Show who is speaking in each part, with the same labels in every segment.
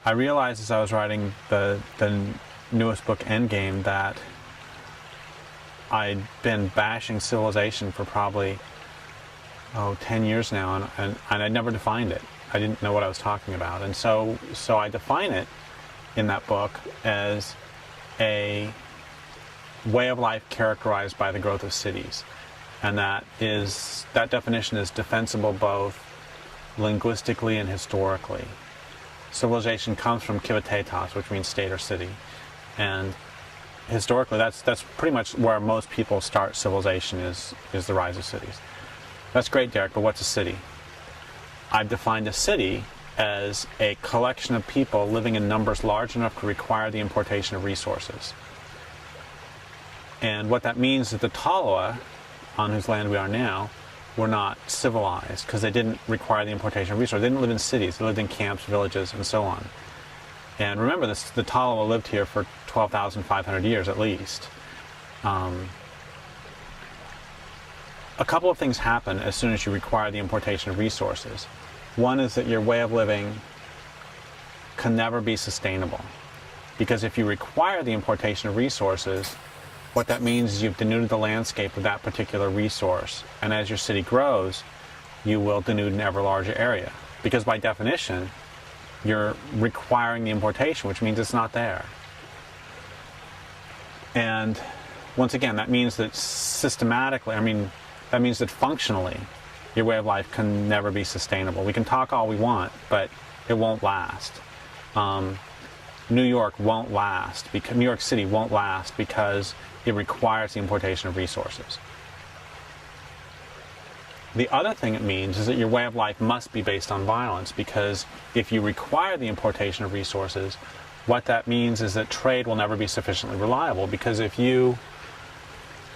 Speaker 1: I realized as I was writing the newest book, Endgame, that I'd been bashing civilization for probably 10 years now, and I never defined it. I didn't know what I was talking about. And so I define it in that book as a way of life characterized by the growth of cities. And that definition is defensible both linguistically and historically. Civilization comes from kivitetas, which means state or city. And historically, that's pretty much where most people start civilization, is the rise of cities. That's great, Derek, but what's a city? I've defined a city as a collection of people living in numbers large enough to require the importation of resources. And what that means is the Toloa, on whose land we are now, were not civilized because they didn't require the importation of resources. They didn't live in cities. They lived in camps, villages, and so on. And remember, the Toloa lived here for 12,500 years at least. A couple of things happen as soon as you require the importation of resources. One is that your way of living can never be sustainable. Because if you require the importation of resources, what that means is you've denuded the landscape of that particular resource. And as your city grows, you will denude an ever larger area. Because by definition, you're requiring the importation, which means it's not there. And once again, that means that that means that functionally, your way of life can never be sustainable. We can talk all we want, but it won't last. New York won't last, because New York City won't last because it requires the importation of resources. The other thing it means is that your way of life must be based on violence, because if you require the importation of resources, what that means is that trade will never be sufficiently reliable, because if you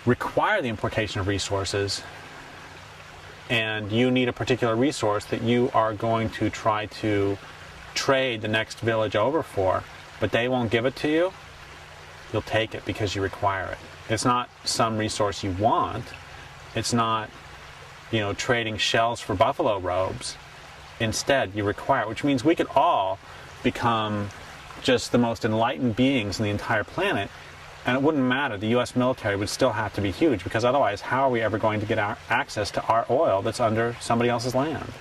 Speaker 1: require the importation of resources and you need a particular resource that you are going to try to trade the next village over for, but they won't give it to you, you'll take it because you require it. It's not some resource you want. It's not, trading shells for buffalo robes. Instead, you require it, which means we could all become just the most enlightened beings on the entire planet, and it wouldn't matter. The U.S. military would still have to be huge, because otherwise, how are we ever going to get our access to our oil that's under somebody else's land?